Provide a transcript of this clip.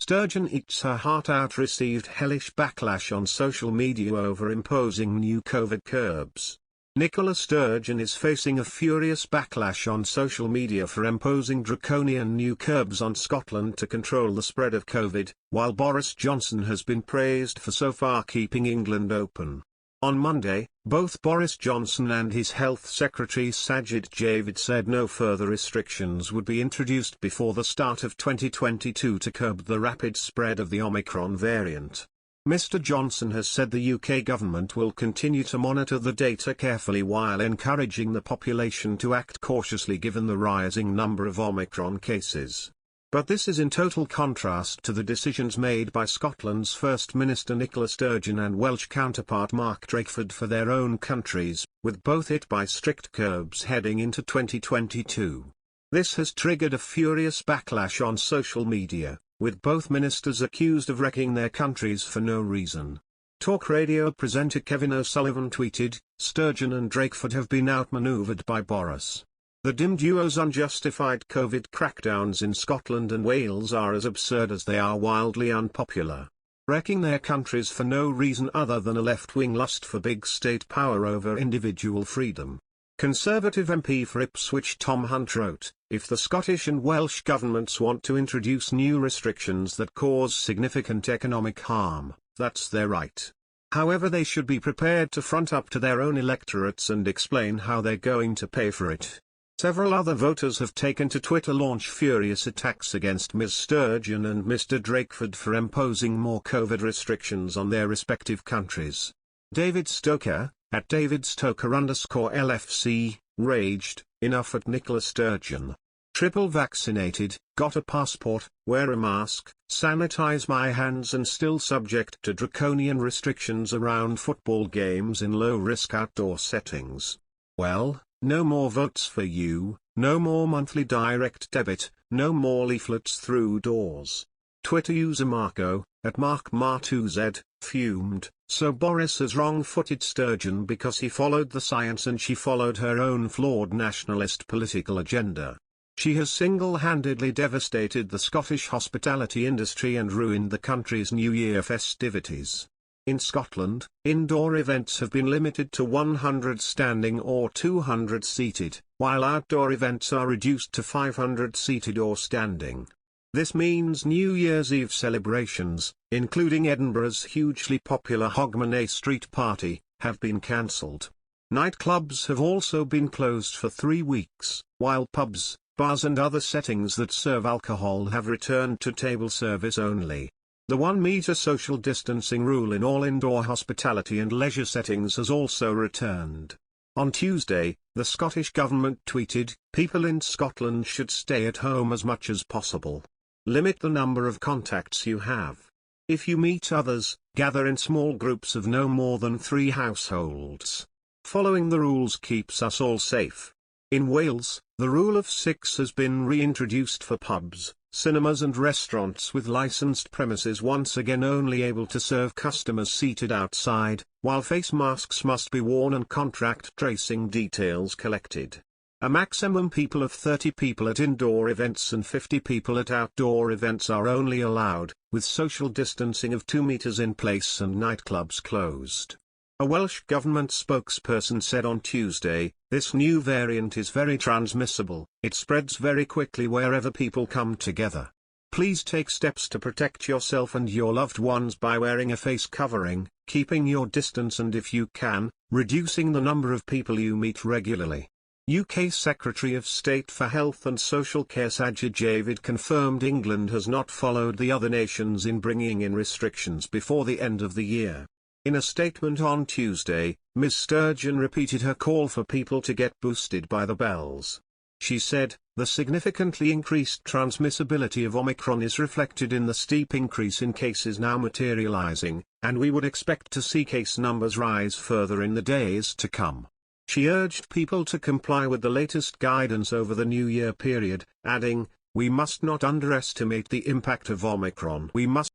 Sturgeon eats her heart out received hellish backlash on social media over imposing new COVID curbs. Nicola Sturgeon is facing a furious backlash on social media for imposing draconian new curbs on Scotland to control the spread of COVID, while Boris Johnson has been praised for so far keeping England open. On Monday, both Boris Johnson and his Health Secretary Sajid Javid said no further restrictions would be introduced before the start of 2022 to curb the rapid spread of the Omicron variant. Mr. Johnson has said the UK government will continue to monitor the data carefully while encouraging the population to act cautiously given the rising number of Omicron cases. But this is in total contrast to the decisions made by Scotland's First Minister Nicola Sturgeon and Welsh counterpart Mark Drakeford for their own countries, with both hit by strict curbs heading into 2022. This has triggered a furious backlash on social media, with both ministers accused of wrecking their countries for no reason. Talk radio presenter Kevin O'Sullivan tweeted, "Sturgeon and Drakeford have been outmaneuvered by Boris. The dim duo's unjustified COVID crackdowns in Scotland and Wales are as absurd as they are wildly unpopular. Wrecking their countries for no reason other than a left-wing lust for big state power over individual freedom." Conservative MP for Ipswich Tom Hunt wrote, "If the Scottish and Welsh governments want to introduce new restrictions that cause significant economic harm, that's their right. However, they should be prepared to front up to their own electorates and explain how they're going to pay for it." Several other voters have taken to Twitter launch furious attacks against Ms. Sturgeon and Mr. Drakeford for imposing more COVID restrictions on their respective countries. David Stoker, at DavidStoker_LFC, raged, "Enough at Nicola Sturgeon. Triple vaccinated, got a passport, wear a mask, sanitize my hands and still subject to draconian restrictions around football games in low-risk outdoor settings. Well, no more votes for you, no more monthly direct debit, no more leaflets through doors." Twitter user Marco, at MarkMar2Z, fumed, "So Boris has wrong-footed Sturgeon because he followed the science and she followed her own flawed nationalist political agenda. She has single-handedly devastated the Scottish hospitality industry and ruined the country's New Year festivities." In Scotland, indoor events have been limited to 100 standing or 200 seated, while outdoor events are reduced to 500 seated or standing. This means New Year's Eve celebrations, including Edinburgh's hugely popular Hogmanay Street Party, have been cancelled. Nightclubs have also been closed for 3 weeks, while pubs, bars and other settings that serve alcohol have returned to table service only. The 1-meter social distancing rule in all indoor hospitality and leisure settings has also returned. On Tuesday, the Scottish Government tweeted, "People in Scotland should stay at home as much as possible. Limit the number of contacts you have. If you meet others, gather in small groups of no more than 3 households. Following the rules keeps us all safe." In Wales, the rule of 6 has been reintroduced for pubs, cinemas and restaurants with licensed premises once again only able to serve customers seated outside, while face masks must be worn and contact tracing details collected. A maximum people of 30 people at indoor events and 50 people at outdoor events are only allowed, with social distancing of 2 meters in place and nightclubs closed. A Welsh government spokesperson said on Tuesday, "This new variant is very transmissible, it spreads very quickly wherever people come together. Please take steps to protect yourself and your loved ones by wearing a face covering, keeping your distance and if you can, reducing the number of people you meet regularly." UK Secretary of State for Health and Social Care Sajid Javid confirmed England has not followed the other nations in bringing in restrictions before the end of the year. In a statement on Tuesday, Ms. Sturgeon repeated her call for people to get boosted by the bells. She said, "The significantly increased transmissibility of Omicron is reflected in the steep increase in cases now materializing, and we would expect to see case numbers rise further in the days to come." She urged people to comply with the latest guidance over the New Year period, adding, "We must not underestimate the impact of Omicron. We must